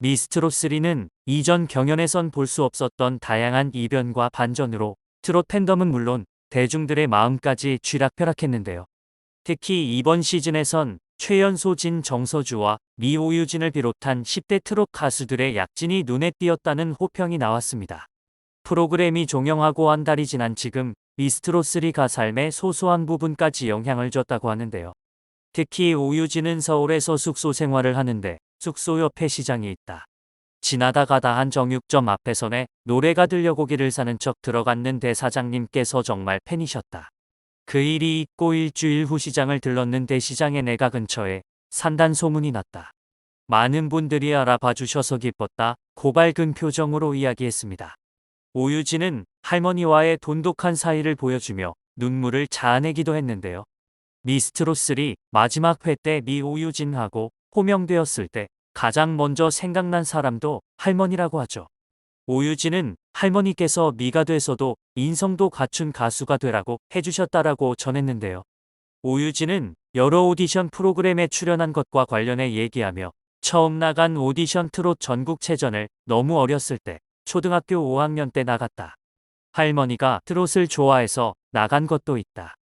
미스트롯3는 이전 경연에선 볼 수 없었던 다양한 이변과 반전으로 트롯 팬덤은 물론 대중들의 마음까지 쥐락펴락했는데요. 특히 이번 시즌에선 최연소진, 정서주와 미오유진을 비롯한 10대 트롯 가수들의 약진이 눈에 띄었다는 호평이 나왔습니다. 프로그램이 종영하고 한 달이 지난 지금 미스트롯3가 삶의 소소한 부분까지 영향을 줬다고 하는데요. 특히 오유진은 서울에서 숙소 생활을 하는데 숙소 옆에 시장이 있다. 지나다 가다 한 정육점 앞에서네 노래가 들려고기를 사는 척 들어갔는데 사장님께서 정말 팬이셨다. 그 일이 있고 일주일 후 시장을 들렀는데 시장의 내가 근처에 산단 소문이 났다. 많은 분들이 알아봐 주셔서 기뻤다. 고밝은 표정으로 이야기했습니다. 오유진은 할머니와의 돈독한 사이를 보여주며 눈물을 자아내기도 했는데요. 미스트롯3 마지막 회 때 미오유진하고 호명되었을 때 가장 먼저 생각난 사람도 할머니라고 하죠. 오유진은 할머니께서 미가 돼서도 인성도 갖춘 가수가 되라고 해주셨다라고 전했는데요. 오유진은 여러 오디션 프로그램에 출연한 것과 관련해 얘기하며 처음 나간 오디션 트롯 전국체전을 너무 어렸을 때 초등학교 5학년 때 나갔다. 할머니가 트롯을 좋아해서 나간 것도 있다.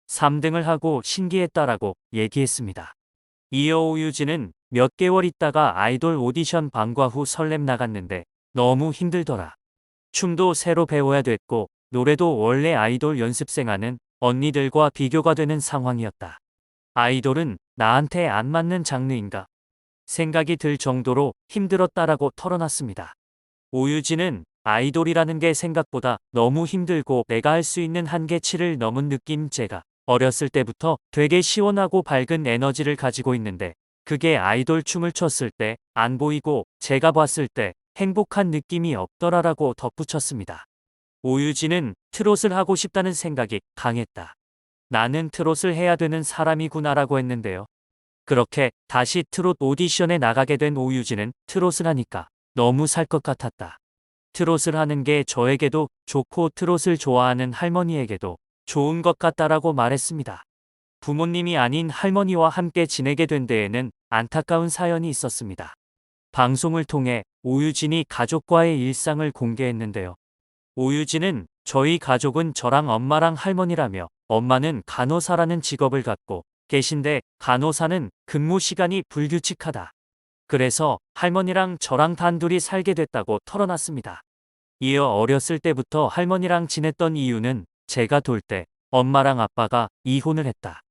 3등을 하고 신기했다라고 얘기했습니다. 이어 오유진은 몇 개월 있다가 아이돌 오디션 방과 후 설렘 나갔는데 너무 힘들더라. 춤도 새로 배워야 됐고 노래도 원래 아이돌 연습생 하는 언니들과 비교가 되는 상황이었다. 아이돌은 나한테 안 맞는 장르인가 생각이 들 정도로 힘들었다라고 털어놨습니다. 오유진은 아이돌이라는 게 생각보다 너무 힘들고 내가 할 수 있는 한계치를 넘은 느낌. 제가 어렸을 때부터 되게 시원하고 밝은 에너지를 가지고 있는데 그게 아이돌 춤을 췄을 때 안 보이고 제가 봤을 때 행복한 느낌이 없더라라고 덧붙였습니다. 오유진은 트롯을 하고 싶다는 생각이 강했다. 나는 트롯을 해야 되는 사람이구나라고 했는데요. 그렇게 다시 트롯 오디션에 나가게 된 오유진은 트롯을 하니까 너무 살 것 같았다. 트롯을 하는 게 저에게도 좋고 트롯을 좋아하는 할머니에게도 좋은 것 같다라고 말했습니다. 부모님이 아닌 할머니와 함께 지내게 된 데에는 안타까운 사연이 있었습니다. 방송을 통해 오유진이 가족과의 일상을 공개했는데요. 오유진은 저희 가족은 저랑 엄마랑 할머니라며 엄마는 간호사라는 직업을 갖고 계신데 간호사는 근무 시간이 불규칙하다. 그래서 할머니랑 저랑 단둘이 살게 됐다고 털어놨습니다. 이어 어렸을 때부터 할머니랑 지냈던 이유는 제가 돌 때 엄마랑 아빠가 이혼을 했다.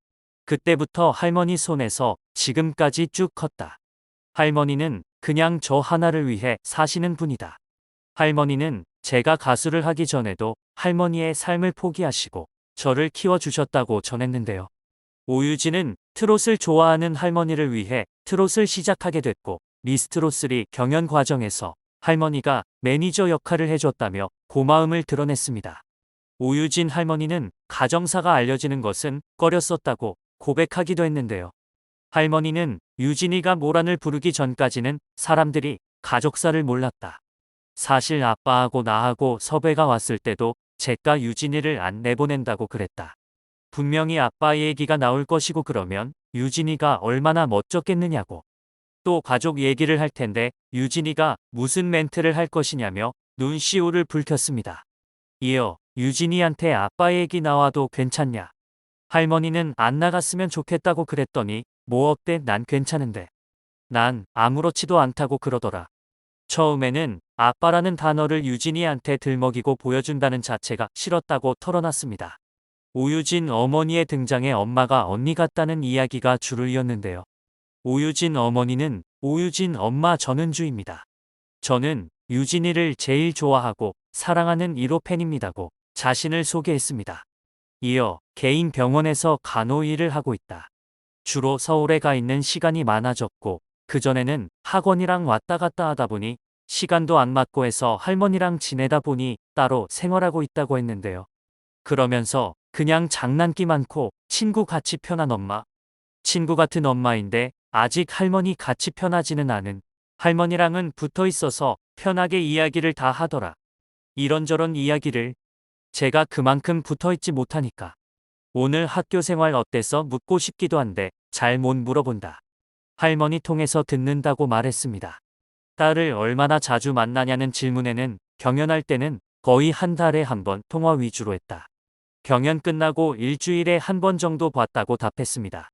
그때부터 할머니 손에서 지금까지 쭉 컸다. 할머니는 그냥 저 하나를 위해 사시는 분이다. 할머니는 제가 가수를 하기 전에도 할머니의 삶을 포기하시고 저를 키워주셨다고 전했는데요. 오유진은 트롯을 좋아하는 할머니를 위해 트롯을 시작하게 됐고 미스트롯3 경연 과정에서 할머니가 매니저 역할을 해줬다며 고마움을 드러냈습니다. 오유진 할머니는 가정사가 알려지는 것은 꺼렸었다고 고백하기도 했는데요. 할머니는 유진이가 모란을 부르기 전까지는 사람들이 가족사를 몰랐다. 사실 아빠하고 나하고 섭외가 왔을 때도 제가 유진이를 안 내보낸다고 그랬다. 분명히 아빠 얘기가 나올 것이고 그러면 유진이가 얼마나 멋졌겠느냐고. 또 가족 얘기를 할 텐데 유진이가 무슨 멘트를 할 것이냐며 눈시울을 붉혔습니다. 이어 유진이한테 아빠 얘기 나와도 괜찮냐? 할머니는 안 나갔으면 좋겠다고 그랬더니 뭐 어때 난 괜찮은데. 난 아무렇지도 않다고 그러더라. 처음에는 아빠라는 단어를 유진이한테 들먹이고 보여준다는 자체가 싫었다고 털어놨습니다. 오유진 어머니의 등장에 엄마가 언니 같다는 이야기가 줄을 이었는데요. 오유진 어머니는 오유진 엄마 전은주입니다. 저는 유진이를 제일 좋아하고 사랑하는 1호 팬입니다고 자신을 소개했습니다. 이어 개인 병원에서 간호 일을 하고 있다. 주로 서울에 가 있는 시간이 많아졌고 그전에는 학원이랑 왔다 갔다 하다 보니 시간도 안 맞고 해서 할머니랑 지내다 보니 따로 생활하고 있다고 했는데요. 그러면서 그냥 장난기 많고 친구 같이 편한 엄마. 친구 같은 엄마인데 아직 할머니 같이 편하지는 않은. 할머니랑은 붙어 있어서 편하게 이야기를 다 하더라. 이런저런 이야기를 제가 그만큼 붙어 있지 못하니까. 오늘 학교 생활 어땠어? 묻고 싶기도 한데 잘 못 물어본다. 할머니 통해서 듣는다고 말했습니다. 딸을 얼마나 자주 만나냐는 질문에는 경연할 때는 거의 한 달에 한 번 통화 위주로 했다. 경연 끝나고 일주일에 한 번 정도 봤다고 답했습니다.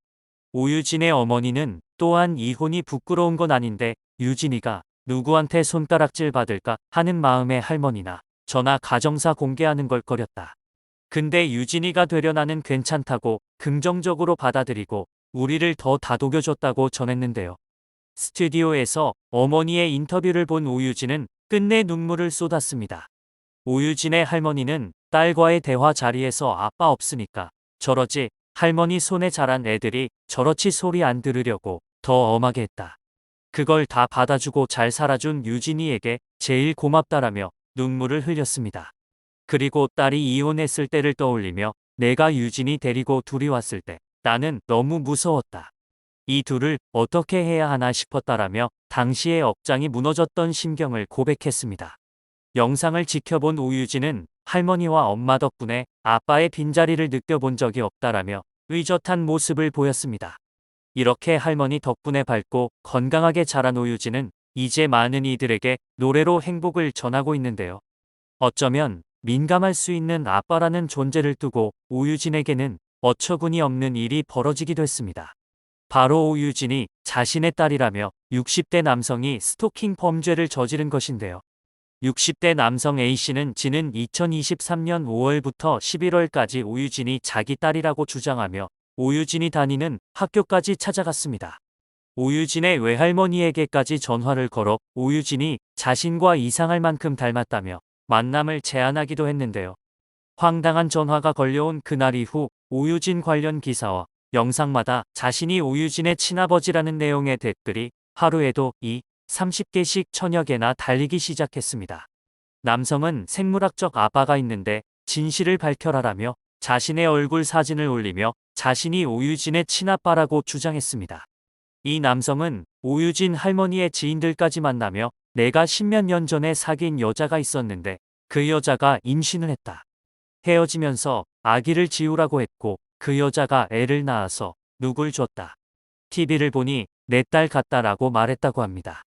오유진의 어머니는 또한 이혼이 부끄러운 건 아닌데 유진이가 누구한테 손가락질 받을까 하는 마음에 할머니나 저나 가정사 공개하는 걸 꺼렸다. 근데 유진이가 되려 나는 괜찮다고 긍정적으로 받아들이고 우리를 더 다독여줬다고 전했는데요. 스튜디오에서 어머니의 인터뷰를 본 오유진은 끝내 눈물을 쏟았습니다. 오유진의 할머니는 딸과의 대화 자리에서 아빠 없으니까 저러지, 할머니 손에 자란 애들이 저렇지 소리 안 들으려고 더 엄하게 했다. 그걸 다 받아주고 잘 살아준 유진이에게 제일 고맙다라며 눈물을 흘렸습니다. 그리고 딸이 이혼했을 때를 떠올리며 내가 유진이 데리고 둘이 왔을 때 나는 너무 무서웠다. 이 둘을 어떻게 해야 하나 싶었다라며 당시의 억장이 무너졌던 심경을 고백했습니다. 영상을 지켜본 오유진은 할머니와 엄마 덕분에 아빠의 빈자리를 느껴본 적이 없다라며 의젓한 모습을 보였습니다. 이렇게 할머니 덕분에 밝고 건강하게 자란 오유진은 이제 많은 이들에게 노래로 행복을 전하고 있는데요. 어쩌면 민감할 수 있는 아빠라는 존재를 두고 오유진에게는 어처구니 없는 일이 벌어지기도 했습니다. 바로 오유진이 자신의 딸이라며 60대 남성이 스토킹 범죄를 저지른 것인데요. 60대 남성 A씨는 지난 2023년 5월부터 11월까지 오유진이 자기 딸이라고 주장하며 오유진이 다니는 학교까지 찾아갔습니다. 오유진의 외할머니에게까지 전화를 걸어 오유진이 자신과 이상할 만큼 닮았다며 만남을 제안하기도 했는데요. 황당한 전화가 걸려온 그날 이후 오유진 관련 기사와 영상마다 자신이 오유진의 친아버지라는 내용의 댓글이 하루에도 30개씩 천여 개나 달리기 시작했습니다. 남성은 생물학적 아빠가 있는데 진실을 밝혀라라며 자신의 얼굴 사진을 올리며 자신이 오유진의 친아빠라고 주장했습니다. 이 남성은 오유진 할머니의 지인들까지 만나며 내가 10몇 년 전에 사귄 여자가 있었는데 그 여자가 임신을 했다. 헤어지면서 아기를 지우라고 했고 그 여자가 애를 낳아서 누굴 줬다. TV를 보니 내 딸 같다라고 말했다고 합니다.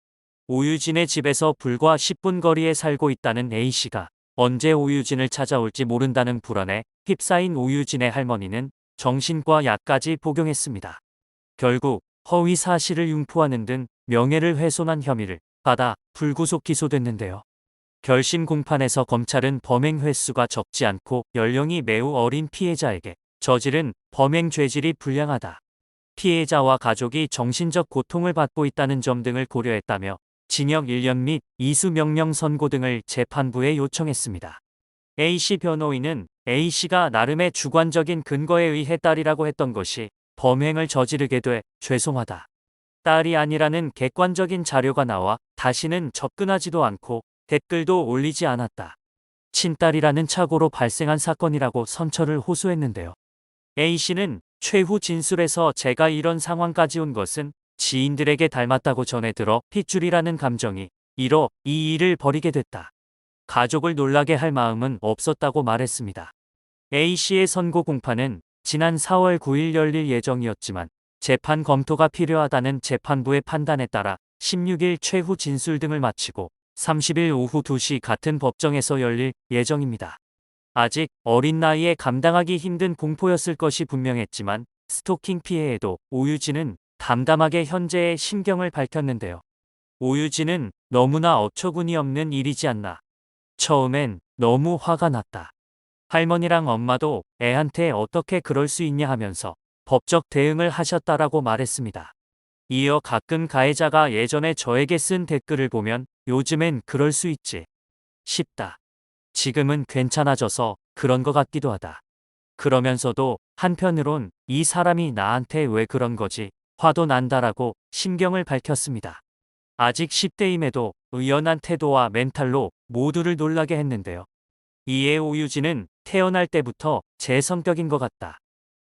오유진의 집에서 불과 10분 거리에 살고 있다는 A씨가 언제 오유진을 찾아올지 모른다는 불안에 휩싸인 오유진의 할머니는 정신과 약까지 복용했습니다. 결국 허위 사실을 융포하는 등 명예를 훼손한 혐의를 받아 불구속 기소됐는데요. 결심 공판에서 검찰은 범행 횟수가 적지 않고 연령이 매우 어린 피해자에게 저지른 범행 죄질이 불량하다. 피해자와 가족이 정신적 고통을 받고 있다는 점 등을 고려했다며 징역 1년 및 이수 명령 선고 등을 재판부에 요청했습니다. A씨 변호인은 A씨가 나름의 주관적인 근거에 의해 딸이라고 했던 것이 범행을 저지르게 돼 죄송하다. 딸이 아니라는 객관적인 자료가 나와 다시는 접근하지도 않고 댓글도 올리지 않았다. 친딸이라는 착오로 발생한 사건이라고 선처를 호소했는데요. A씨는 최후 진술에서 제가 이런 상황까지 온 것은 지인들에게 닮았다고 전해 들어 핏줄이라는 감정이 이로 이 일을 벌이게 됐다. 가족을 놀라게 할 마음은 없었다고 말했습니다. A씨의 선고 공판은 지난 4월 9일 열릴 예정이었지만 재판 검토가 필요하다는 재판부의 판단에 따라 16일 최후 진술 등을 마치고 30일 오후 2시 같은 법정에서 열릴 예정입니다. 아직 어린 나이에 감당하기 힘든 공포였을 것이 분명했지만 스토킹 피해에도 오유진은 담담하게 현재의 심경을 밝혔는데요. 오유진은 너무나 어처구니 없는 일이지 않나. 처음엔 너무 화가 났다. 할머니랑 엄마도 애한테 어떻게 그럴 수 있냐 하면서 법적 대응을 하셨다라고 말했습니다. 이어 가끔 가해자가 예전에 저에게 쓴 댓글을 보면 요즘엔 그럴 수 있지 싶다. 지금은 괜찮아져서 그런 것 같기도 하다. 그러면서도 한편으론 이 사람이 나한테 왜 그런 거지 화도 난다라고 심경을 밝혔습니다. 아직 10대임에도 의연한 태도와 멘탈로 모두를 놀라게 했는데요. 이에 오유진은 태어날 때부터 제 성격인 것 같다.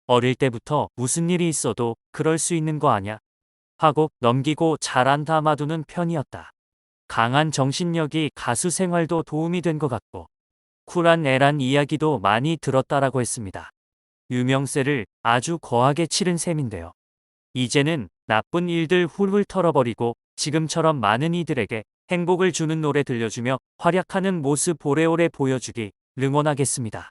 어릴 때부터 무슨 일이 있어도 그럴 수 있는 거 아냐? 하고 넘기고 잘 안 담아두는 편이었다. 강한 정신력이 가수 생활도 도움이 된 것 같고 쿨한 애란 이야기도 많이 들었다라고 했습니다. 유명세를 아주 거하게 치른 셈인데요. 이제는 나쁜 일들 훌훌 털어버리고 지금처럼 많은 이들에게 행복을 주는 노래 들려주며 활약하는 모습 오래오래 보여주기 응원하겠습니다.